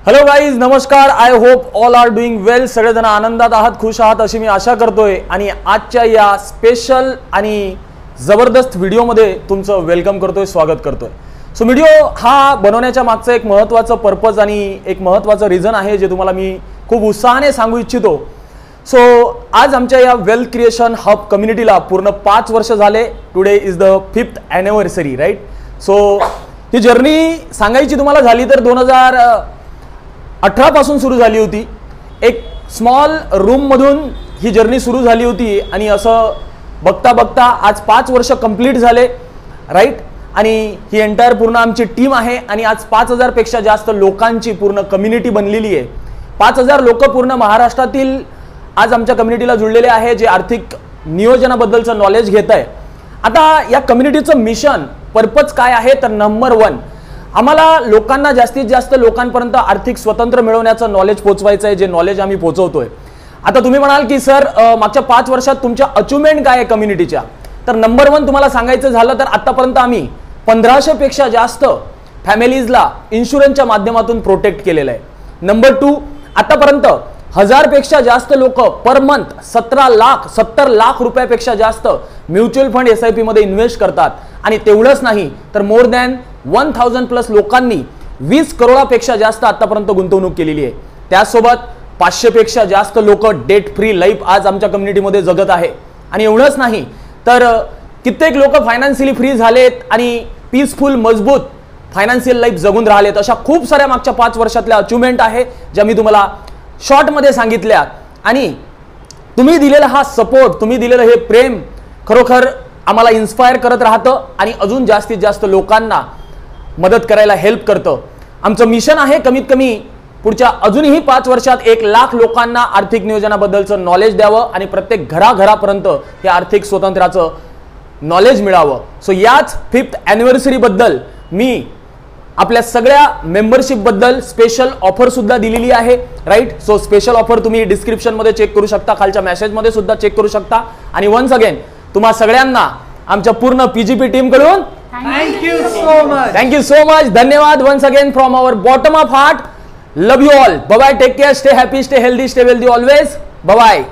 Hello guys, नमस्कार. I hope all are doing well. सगळेजण आनंदात आहात, खुश आहात अशी मी आशा करतोय. आणि आजच्या या स्पेशल आणि जबरदस्त व्हिडिओमध्ये तुमचं वेलकम करतोय, स्वागत करतोय. सो व्हिडिओ हा बनवण्याच्या मागचं एक महत्त्वाचं पर्पज आणि एक महत्त्वाचं रिझन आहे जे तुम्हाला मी खूप उत्साहाने सांगू इच्छितो. सो आज आमच्या या वेल्थ क्रिएशन हब कम्युनिटीला पूर्ण 5 वर्ष झाले. Today is the 5th anniversary, right. So ही जर्नी सांगायची तुम्हाला झाली तर 2018 पासून सुरू झाली होती. एक स्मॉल रूममधून ही जर्नी सुरू झाली होती आणि असं बघता बघता आज 5 वर्ष कंप्लीट झाले, राईट. आणि ही एंटायर पूर्ण आमची टीम आहे आणि आज 5000 पेक्षा जास्त लोकांची पूर्ण कम्युनिटी बनलेली आहे. 5000 लोक पूर्ण महाराष्ट्रातील आज आमच्या कम्युनिटीला जुळलेले आहे जे आर्थिक नियोजनाबद्दलचं नॉलेज घेत आहे. आता या कम्युनिटीचं मिशन पर्पज काय आहे तर नंबर 1, आम्हाला लोकांना जास्तीत जास्त लोकांपर्यंत आर्थिक स्वतंत्र मिळवण्याचं नॉलेज पोहोचवायचं आहे, जे नॉलेज आम्ही पोहोचवतोय. आता तुम्ही म्हणाल की सर मागच्या 5 वर्षात तुमच्या अचिव्हमेंट काय आहे कम्युनिटीच्या, तर नंबर 1 तुम्हाला सांगायचं झालं तर आतापर्यंत आम्ही 1500 पेक्षा जास्त फॅमिलीजला इन्शुरन्सच्या माध्यमातून प्रोटेक्ट केलेलं आहे. नंबर 2, आतापर्यंत 1000 पेक्षा जास्त लोक पर मंथ 70 लाख रुपयापेक्षा जास्त म्युच्युअल फंड SIP मध्ये इन्व्हेस्ट करतात. आणि तेवढंच नाही तर मोर दॅन 1000+ लोकांनी 20 करोडापेक्षा जास्त आतापर्यंत गुंतवणूक केलेली आहे. त्यासोबत 500 पेक्षा जास्त लोक डेट फ्री लाईफ आज आमच्या कम्युनिटीमध्ये जगत आहे. आणि एवढंच नाही तर कित्येक लोक फायनान्शियली फ्री झालेत आणि पीसफुल मजबूत फायनान्शियल लाईफ जगून राहिलेत. अशा खूप साऱ्या मागच्या 5 वर्षातल्या अचिव्हमेंट आहे ज्या मी तुम्हाला शॉर्टमध्ये सांगितल्या. आणि तुम्ही दिलेला हा सपोर्ट, तुम्ही दिलेलं हे प्रेम खरोखर आम्हाला इन्स्पायर करत राहतं आणि अजून जास्तीत जास्त लोकांना मदत करायला हेल्प करतं. आमचं मिशन आहे कमीत कमी पुढच्या अजूनही 5 वर्षात 1 लाख लोकांना आर्थिक नियोजनाबद्दलचं नॉलेज द्यावं आणि प्रत्येक घराघरापर्यंत हे आर्थिक स्वातंत्र्याचं नॉलेज मिळावं. सो याच 5th ॲनिव्हर्सरी बद्दल मी आपल्या सगळ्या मेंबरशिप बद्दल स्पेशल ऑफर सुद्धा दिलेली आहे, राईट. सो स्पेशल ऑफर तुम्ही डिस्क्रिप्शन मध्ये चेक करू शकता, खालच्या मेसेज मध्ये सुद्धा चेक करू शकता. आणि वन्स अगेन तुम्हा सगळ्यांना आमच्या पूर्ण PGP टीम कडून थँक्यू सो मच. धन्यवाद once again from our bottom of heart. Love you all. Bye bye. Take care. Stay happy, stay healthy, stay wealthy always. Bye bye.